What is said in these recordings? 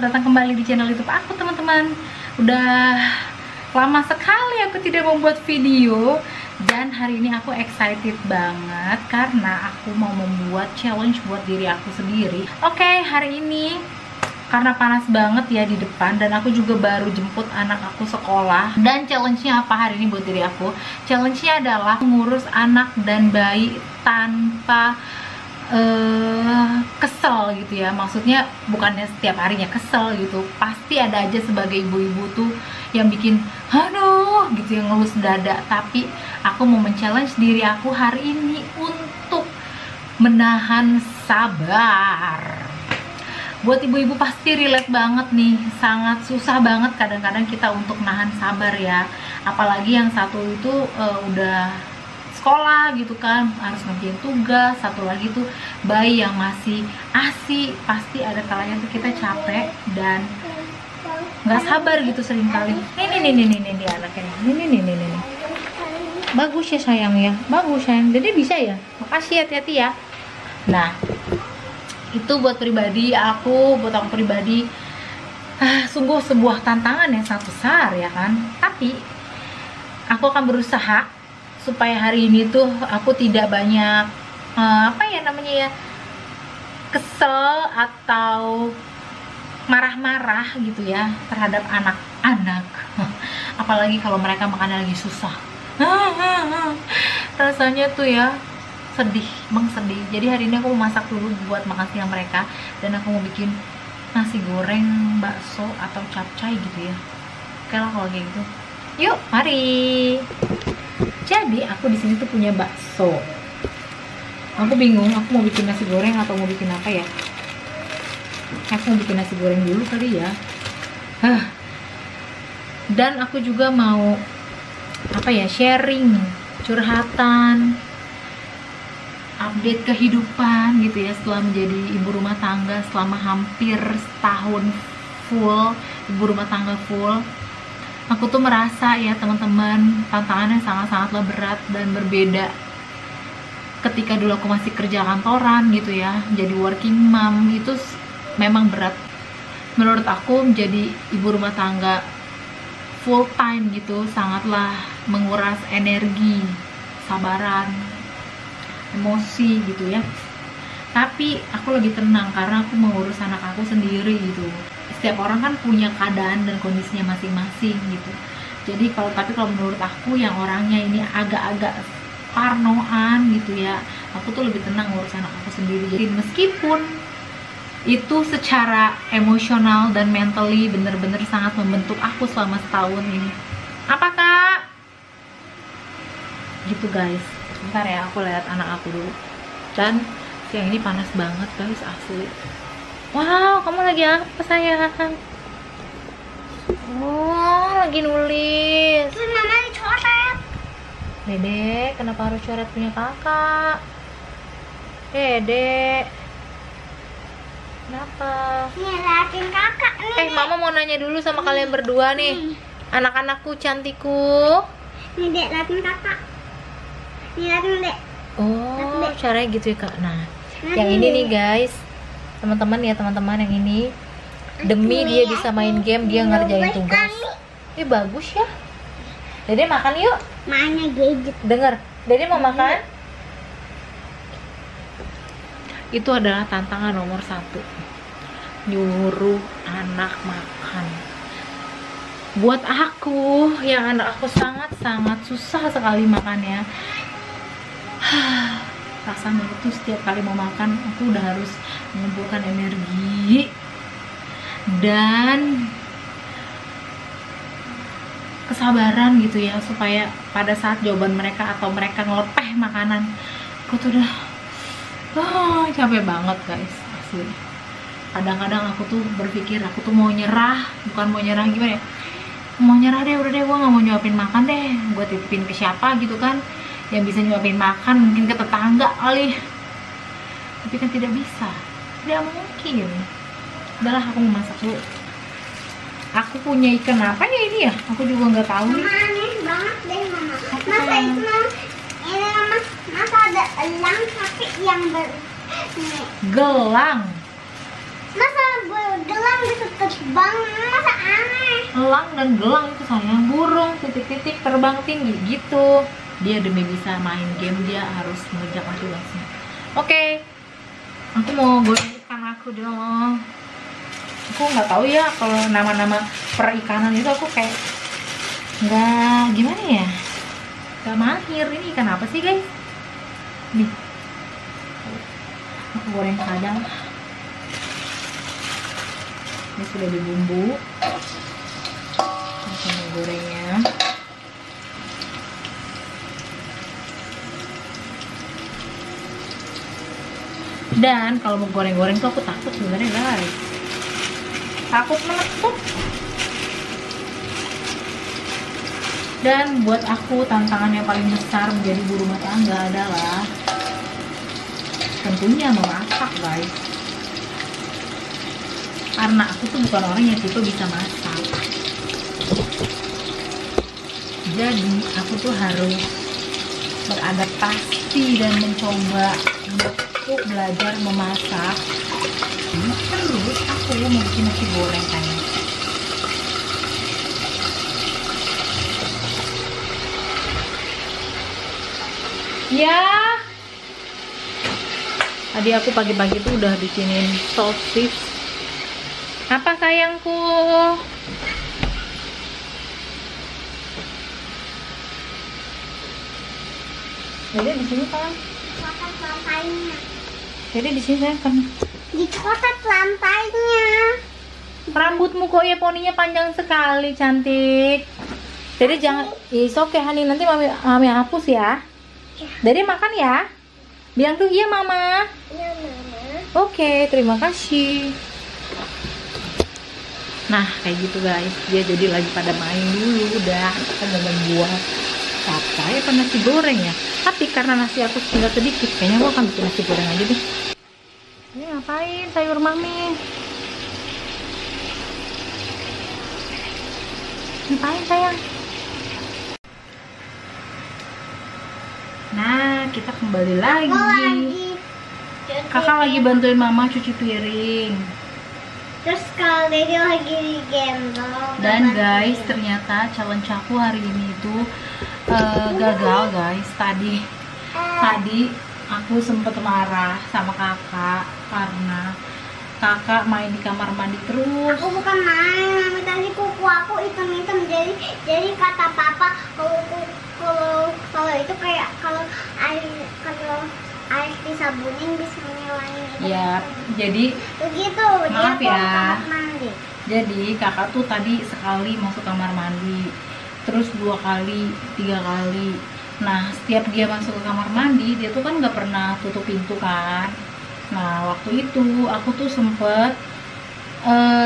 selamat datang kembali di channel YouTube aku teman-teman. Udah lama sekali aku tidak membuat video, dan hari ini aku excited banget karena aku mau membuat challenge buat diri aku sendiri. Oke, hari ini karena panas banget ya di depan, dan aku juga baru jemput anak aku sekolah. Dan challenge-nya apa hari ini buat diri aku? Challenge-nya adalah mengurus anak dan bayi tanpa kesel gitu ya. Maksudnya bukannya setiap harinya kesel gitu, pasti ada aja sebagai ibu-ibu tuh yang bikin aduh gitu, yang ngelus dada. Tapi aku mau men-challenge diri aku hari ini untuk menahan sabar. Buat ibu-ibu pasti relate banget nih, sangat susah banget kadang-kadang kita untuk nahan sabar ya. Apalagi yang satu itu udah sekolah gitu kan, harus ngerjain tugas. Satu lagi tuh bayi yang masih ASI, pasti ada kalanya tuh kita capek dan nggak sabar gitu seringkali. Nih anaknya nih. Bagus ya sayang ya, bagus sayang. Jadi bisa ya, makasih, hati-hati ya. Nah, itu buat pribadi aku, sungguh sebuah tantangan yang sangat besar ya kan. Tapi aku akan berusaha supaya hari ini tuh aku tidak banyak kesel atau marah-marah gitu ya terhadap anak-anak. Apalagi kalau mereka makannya lagi susah. Rasanya tuh ya sedih. Jadi hari ini aku mau masak dulu buat makan siang mereka, dan aku mau bikin nasi goreng, bakso atau capcay gitu ya. Oke lah kalau kayak gitu. Yuk, mari. Jadi aku di sini tuh punya bakso. Aku bingung, aku mau bikin nasi goreng atau mau bikin apa ya? Aku mau bikin nasi goreng dulu kali ya. Dan aku juga mau sharing, curhatan, update kehidupan gitu ya, setelah menjadi ibu rumah tangga selama hampir setahun full, ibu rumah tangga full. Aku tuh merasa ya teman-teman, tantangannya sangat-sangatlah berat dan berbeda ketika dulu aku masih kerja kantoran gitu ya. Jadi working mom itu memang berat. Menurut aku menjadi ibu rumah tangga full time gitu sangatlah menguras energi, sabaran, emosi gitu ya. Tapi aku lebih tenang karena aku mengurus anak aku sendiri gitu. Setiap orang kan punya keadaan dan kondisinya masing-masing gitu. Jadi kalau menurut aku yang orangnya ini agak-agak parnoan gitu ya, aku tuh lebih tenang ngurus anak aku sendiri. Jadi meskipun itu secara emosional dan mentally bener-bener sangat membentuk aku selama setahun ini. Apa kak? Gitu guys. Sebentar ya, aku lihat anak aku dulu. Dan siang ini panas banget guys, asli. Wow, kamu lagi apa sayang? Oh, lagi nulis. Terus mama dicoret. Dedek, kenapa harus coret punya kakak? Dedek, kenapa? Liatin kakak nih. Mama mau nanya dulu sama kalian berdua nih. Anak-anakku cantikku. Nih dek, liatin kakak. Nih liatin dek. Oh, caranya gitu ya kak. Nah, yang ini nih guys, teman-teman yang ini, demi dia bisa main game, dia ngerjain tugas. Bagus ya. Dede makan yuk. Mana gadget? Dengar, Dede mau makan. Itu adalah tantangan nomor 1, nyuruh anak makan. Buat aku, yang anak aku sangat-sangat susah sekali makannya. Rasanya itu setiap kali mau makan aku udah harus mengumpulkan energi dan kesabaran gitu ya, supaya pada saat jawaban mereka atau mereka ngelepeh makanan, aku tuh udah capek banget guys, asli. Kadang-kadang aku tuh berpikir aku tuh mau nyerah, bukan mau nyerah gimana ya, mau nyerah deh, udah deh gue gak mau nyuapin makan deh, gue titipin ke siapa gitu kan yang bisa nyuapin makan, mungkin ke tetangga kali. Tapi kan tidak bisa, tidak mungkin. Udahlah, aku mau masak dulu. Aku punya ikan apa ya ini ya, aku juga nggak tahu nih. Mama aneh banget deh mama. Masa itu mama, ini mama, masa ada elang tapi yang gelang. Masa gelang bisa terbang? Masa aneh? Elang dan gelang itu sayang, burung titik-titik terbang tinggi gitu. Dia demi bisa main game dia harus mengejar tugasnya. Oke, aku mau goreng ikan aku dulu. Aku nggak tahu ya kalau nama-nama perikanan itu, aku kayak nggak gimana ya, nggak mahir. Ini ikan apa sih guys? Nih, aku goreng padang. Ini sudah dibumbu. Aku mau gorengnya. Dan kalau mau goreng-goreng tuh aku takut sebenarnya guys. Takut meletup. Dan buat aku tantangan yang paling besar menjadi ibu rumah tangga adalah tentunya memasak guys. Karena aku tuh bukan orang yang tipe bisa masak. Jadi aku tuh harus beradaptasi dan mencoba untuk belajar memasak. Terus aku mau bikin nasi goreng kayaknya. Ya, tadi aku pagi-pagi tuh udah bikinin sosis. Apa sayangku? Jadi di sini kan? Cotot lantainya. Jadi di sini saya kan? Dicotot lantainya. Rambutmu kok ya poninya panjang sekali, cantik. Jadi jangan, oke honey, nanti mami hapus ya. Jadi makan ya. Bilang tuh iya mama. Iya mama. Oke, terima kasih. Nah kayak gitu guys, dia jadi lagi pada main dulu. Udah, kita mau membuat apa ya, nasi goreng ya. Tapi karena nasi aku tinggal sedikit, kayaknya aku akan bikin nasi goreng aja deh. Ini ngapain sayur mami? Ngapain sayang? Nah, kita kembali lagi. Kakak lagi bantuin mama cuci piring. Terus kalau Dede lagi gendong. Dan guys, ternyata challenge aku hari ini itu gagal guys. Tadi aku sempet marah sama kakak karena kakak main di kamar mandi terus. Aku bukan main, mami, tadi kuku aku hitam-hitam, jadi kata papa kalau itu kayak kalau air disabunin bisa ngilangin itu. Ya, jadi begitu. maaf dia ya. kamar mandi. Jadi kakak tuh tadi sekali masuk kamar mandi, terus 2 kali, 3 kali. Nah, setiap dia masuk ke kamar mandi, dia tuh kan nggak pernah tutup pintu kan. Nah, waktu itu aku tuh sempet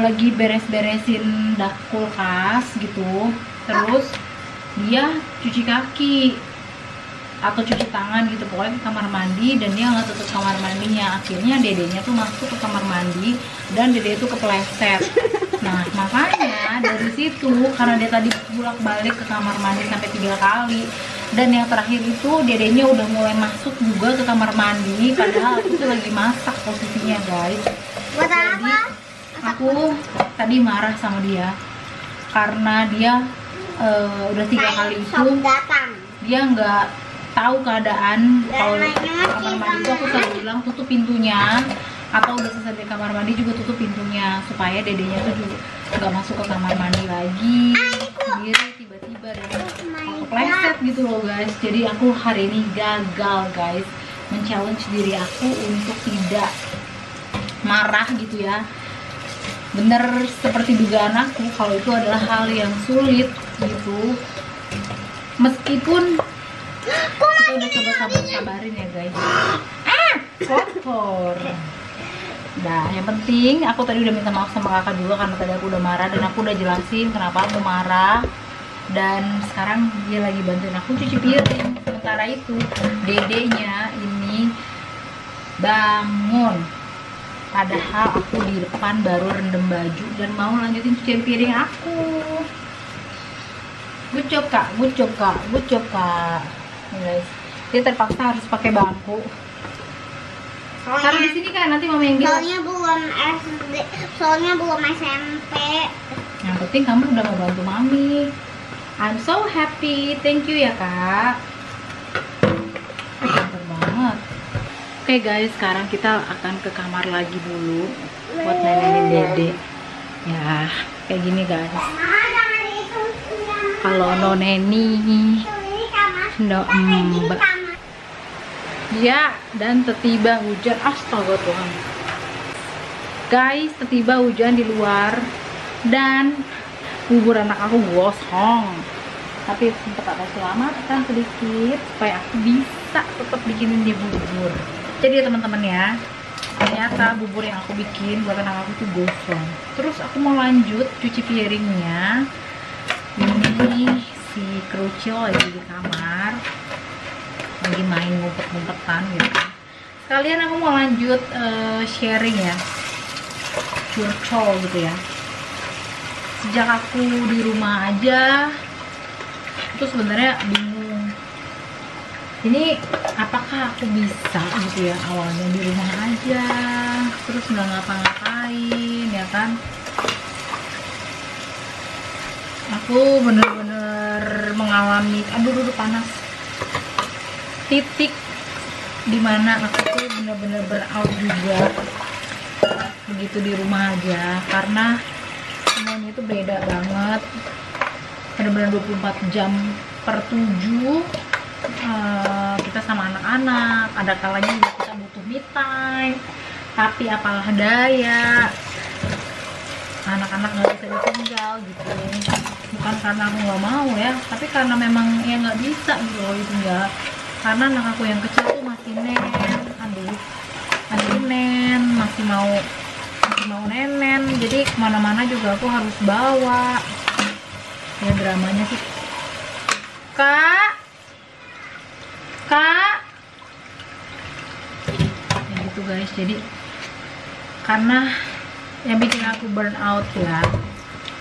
lagi beres-beresin kulkas gitu. Terus dia cuci kaki atau cuci tangan gitu, pokoknya ke kamar mandi, dan dia nggak tutup kamar mandinya. Akhirnya dedenya tuh masuk ke kamar mandi dan dede itu kepleset. Nah, makanya dari situ, karena dia tadi bolak-balik ke kamar mandi sampai 3 kali, dan yang terakhir itu dedenya udah mulai masuk juga ke kamar mandi, padahal aku tuh lagi masak posisinya guys. Buat Jadi apa? aku tadi marah sama dia karena dia udah 3 kali itu datang. dia nggak tahu keadaan. Dan Kalau mainnya kamar mandi itu aku selalu bilang tutup pintunya, atau udah selesai di kamar mandi juga tutup pintunya supaya dedenya tuh juga nggak masuk ke kamar mandi lagi sendiri tiba-tiba dan kepleset gitu loh guys. Jadi aku hari ini gagal guys, men-challenge diri aku untuk tidak marah gitu ya. Bener seperti dugaan aku kalau itu adalah hal yang sulit gitu, meskipun kita udah coba sabar-sabarin ya guys. Kotor. Nah, yang penting aku tadi udah minta maaf sama kakak juga karena tadi aku udah marah, dan aku udah jelasin kenapa aku marah. Dan sekarang dia lagi bantuin aku cuci piring. Sementara itu dedenya ini bangun, padahal aku di depan baru rendam baju dan mau lanjutin cucian piring aku. Good job kak, good job kak, good job kak. Guys, dia terpaksa harus pakai bangku. Taruh di sini kan, nanti mama yang bilang. Soalnya belum SD, soalnya belum SMP. Yang penting kamu udah mau bantu mami. I'm so happy, thank you ya kak. Pintar banget. Oke guys, sekarang kita akan ke kamar lagi dulu buat nenenin dede. Ya, kayak gini guys. Kalau no neni, no mbak. Ya, dan tiba hujan. Astaga Tuhan. Guys, tiba hujan di luar dan bubur anak aku gosong. Tapi sempat ada selamatan sedikit supaya aku bisa tetap bikinin dia bubur. Jadi ya teman-teman ya, ternyata bubur yang aku bikin buat anak aku tuh gosong. Terus aku mau lanjut cuci piringnya. Ini si Krucil lagi di kamar, lagi main ngumpet-ngumpetan gitu. Sekalian aku mau lanjut sharing ya, curcol gitu ya. Sejak aku di rumah aja itu sebenarnya bingung, ini apakah aku bisa gitu ya, awalnya di rumah aja terus nggak ngapa-ngapain ya kan. Aku bener-bener mengalami, aduh panas, titik dimana aku tuh bener-bener burnout juga begitu di rumah aja, karena semuanya itu beda banget, bener-bener 24 jam per 7 kita sama anak-anak. Ada kalanya juga kita butuh me time, tapi apalah daya, anak-anak nggak bisa ditinggal gitu. Bukan karena aku nggak mau ya, tapi karena memang ya nggak bisa gitu loh ditinggal. Karena anak aku yang kecil tuh masih masih mau nenen, jadi kemana-mana juga aku harus bawa. Ya dramanya sih. Kak ya gitu guys. Jadi karena yang bikin aku burn out ya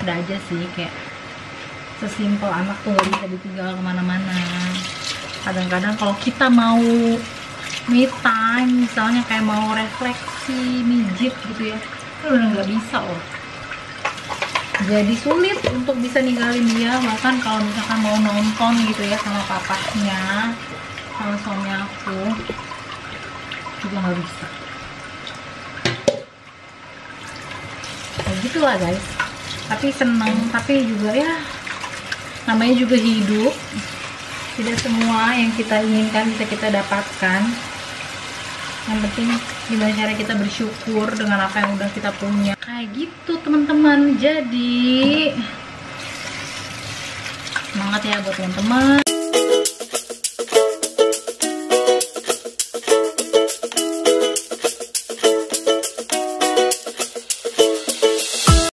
ada aja sih, kayak sesimpel anak tuh gak bisa ditinggal kemana-mana. Kadang-kadang kalau kita mau me time, misalnya kayak mau refleksi, mijit gitu ya, itu udah nggak bisa loh. Jadi sulit untuk bisa ninggalin dia. Bahkan kalau misalkan mau nonton gitu ya sama papahnya, sama suami aku, juga nggak bisa. Kayak gitulah guys. Tapi seneng, tapi juga ya namanya juga hidup. Tidak semua yang kita inginkan bisa kita dapatkan. Yang penting gimana cara kita bersyukur dengan apa yang udah kita punya. Kayak gitu teman-teman. Jadi semangat ya buat teman-teman.